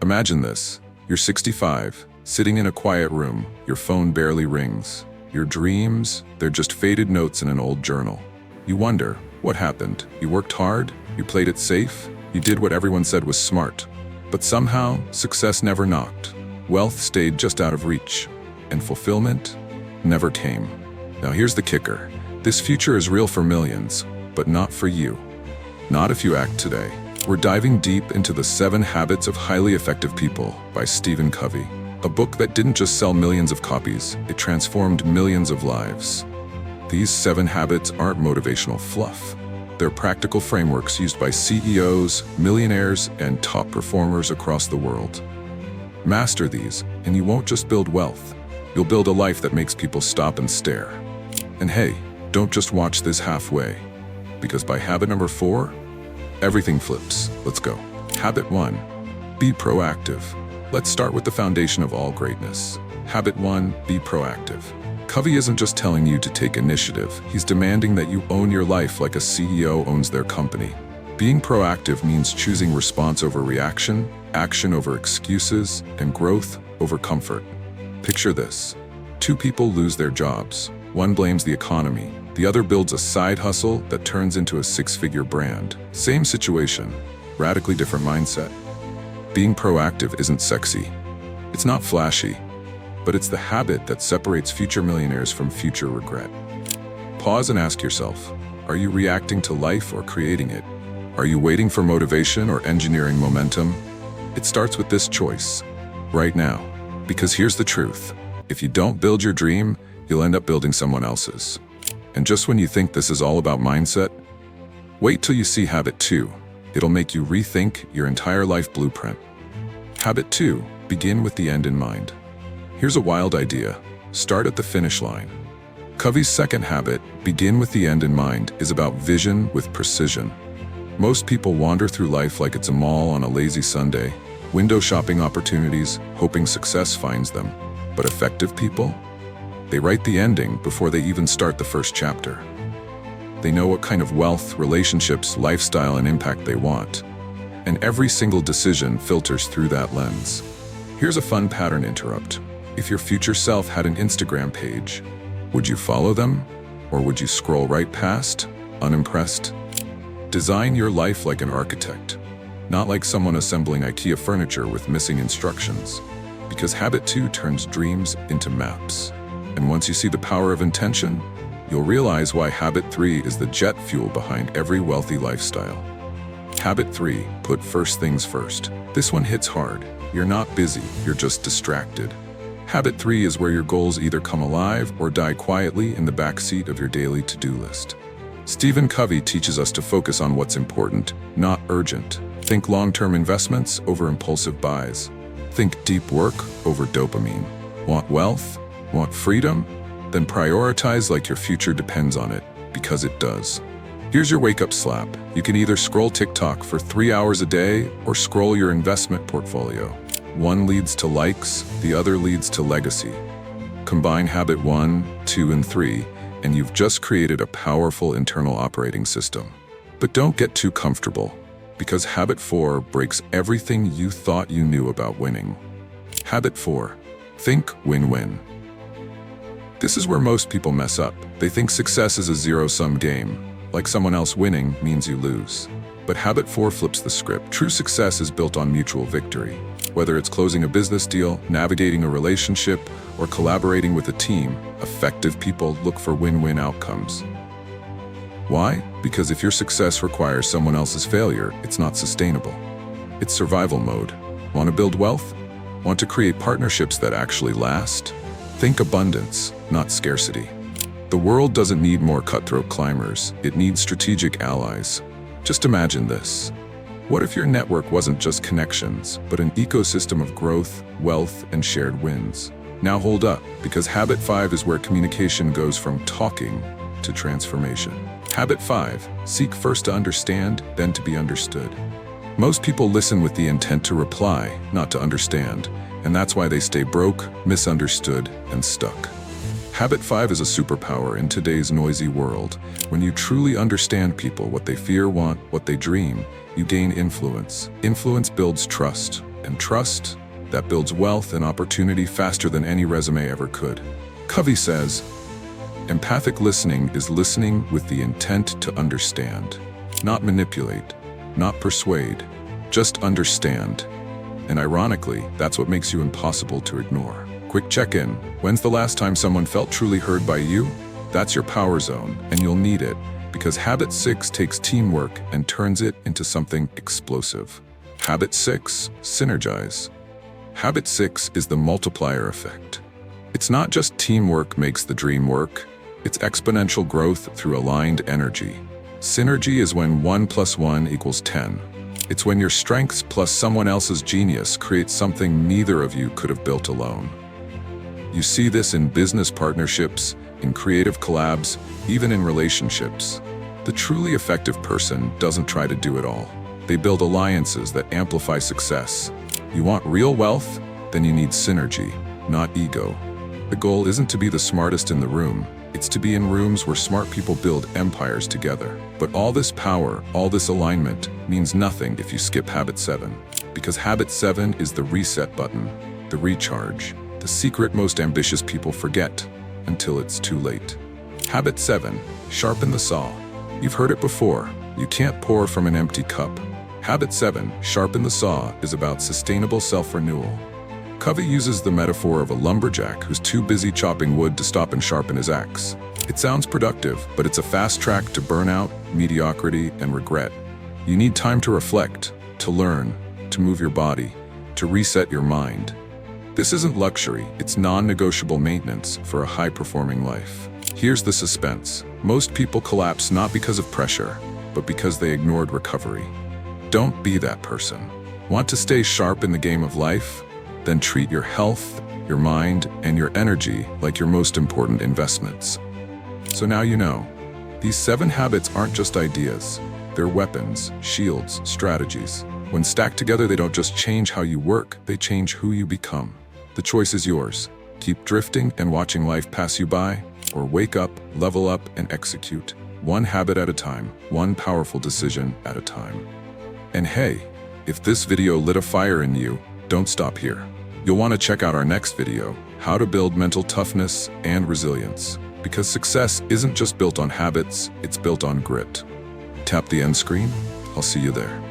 Imagine this. You're 65, sitting in a quiet room, your phone barely rings. Your dreams, they're just faded notes in an old journal. You wonder, what happened? You worked hard? You played it safe? You did what everyone said was smart. But somehow, success never knocked. Wealth stayed just out of reach. And fulfillment never came. Now here's the kicker. This future is real for millions, but not for you. Not if you act today. We're diving deep into the 7 Habits of Highly Effective People by Stephen Covey. A book that didn't just sell millions of copies, it transformed millions of lives. These 7 habits aren't motivational fluff. They're practical frameworks used by CEOs, millionaires, and top performers across the world. Master these, and you won't just build wealth. You'll build a life that makes people stop and stare. And hey, don't just watch this halfway, because by habit number 4, everything flips. Let's go. Habit 1, be proactive. Let's start with the foundation of all greatness. Habit 1, be proactive. Covey isn't just telling you to take initiative, he's demanding that you own your life like a CEO owns their company. Being proactive means choosing response over reaction, action over excuses, and growth over comfort. Picture this. 2 people lose their jobs. One blames the economy. The other builds a side hustle that turns into a 6-figure brand. Same situation, radically different mindset. Being proactive isn't sexy. It's not flashy, but it's the habit that separates future millionaires from future regret. Pause and ask yourself, are you reacting to life or creating it? Are you waiting for motivation or engineering momentum? It starts with this choice, right now. Because here's the truth. If you don't build your dream, you'll end up building someone else's. And just when you think this is all about mindset, wait till you see habit 2. It'll make you rethink your entire life blueprint. Habit 2, begin with the end in mind. Here's a wild idea. Start at the finish line. Covey's second habit, begin with the end in mind, is about vision with precision. Most people wander through life like it's a mall on a lazy Sunday, window shopping opportunities, hoping success finds them. But effective people? They write the ending before they even start the first chapter. They know what kind of wealth, relationships, lifestyle, and impact they want. And every single decision filters through that lens. Here's a fun pattern interrupt. If your future self had an Instagram page, would you follow them? Or would you scroll right past, unimpressed? Design your life like an architect, not like someone assembling IKEA furniture with missing instructions. Because habit 2 turns dreams into maps. And once you see the power of intention, you'll realize why habit 3 is the jet fuel behind every wealthy lifestyle. Habit 3, put first things first. This one hits hard. You're not busy, you're just distracted. Habit 3 is where your goals either come alive or die quietly in the backseat of your daily to-do list. Stephen Covey teaches us to focus on what's important, not urgent. Think long-term investments over impulsive buys. Think deep work over dopamine. Want wealth? Want freedom? Then prioritize like your future depends on it, because it does. Here's your wake-up slap. You can either scroll TikTok for 3 hours a day or scroll your investment portfolio. One leads to likes, the other leads to legacy. Combine habit 1, 2, and 3, and you've just created a powerful internal operating system. But don't get too comfortable, because habit 4 breaks everything you thought you knew about winning. Habit 4, think win-win. This is where most people mess up. They think success is a zero-sum game, like someone else winning means you lose. But habit 4 flips the script. True success is built on mutual victory. Whether it's closing a business deal, navigating a relationship, or collaborating with a team, effective people look for win-win outcomes. Why? Because if your success requires someone else's failure, it's not sustainable. It's survival mode. Want to build wealth? Want to create partnerships that actually last? Think abundance, not scarcity. The world doesn't need more cutthroat climbers, it needs strategic allies. Just imagine this. What if your network wasn't just connections, but an ecosystem of growth, wealth, and shared wins? Now hold up, because habit 5 is where communication goes from talking to transformation. Habit 5, seek first to understand, then to be understood. Most people listen with the intent to reply, not to understand, and that's why they stay broke, misunderstood, and stuck. Habit 5 is a superpower in today's noisy world. When you truly understand people, what they fear, want, what they dream, you gain influence. Influence builds trust, and trust, that builds wealth and opportunity faster than any resume ever could. Covey says, empathic listening is listening with the intent to understand, not manipulate, not persuade, just understand. And ironically, that's what makes you impossible to ignore. Quick check-in. When's the last time someone felt truly heard by you? That's your power zone, and you'll need it, because Habit 6 takes teamwork and turns it into something explosive. Habit 6, synergize. Habit 6 is the multiplier effect. It's not just teamwork makes the dream work, it's exponential growth through aligned energy. Synergy is when 1 + 1 = 10. It's when your strengths plus someone else's genius create something neither of you could have built alone. You see this in business partnerships, in creative collabs, even in relationships. The truly effective person doesn't try to do it all. They build alliances that amplify success. You want real wealth? Then you need synergy, not ego. The goal isn't to be the smartest in the room. It's to be in rooms where smart people build empires together. But all this power, all this alignment, means nothing if you skip Habit 7. Because Habit 7 is the reset button, the recharge, the secret most ambitious people forget until it's too late. Habit 7, sharpen the saw. You've heard it before, you can't pour from an empty cup. Habit 7, sharpen the saw, is about sustainable self-renewal. Covey uses the metaphor of a lumberjack who's too busy chopping wood to stop and sharpen his axe. It sounds productive, but it's a fast track to burnout, mediocrity, and regret. You need time to reflect, to learn, to move your body, to reset your mind. This isn't luxury, it's non-negotiable maintenance for a high-performing life. Here's the suspense. Most people collapse not because of pressure, but because they ignored recovery. Don't be that person. Want to stay sharp in the game of life? Then treat your health, your mind, and your energy like your most important investments. So now you know. These 7 habits aren't just ideas. They're weapons, shields, strategies. When stacked together, they don't just change how you work, they change who you become. The choice is yours. Keep drifting and watching life pass you by, or wake up, level up, and execute. One habit at a time, one powerful decision at a time. And hey, if this video lit a fire in you, don't stop here. You'll want to check out our next video, how to build mental toughness and resilience. Because success isn't just built on habits, it's built on grit. Tap the end screen. I'll see you there.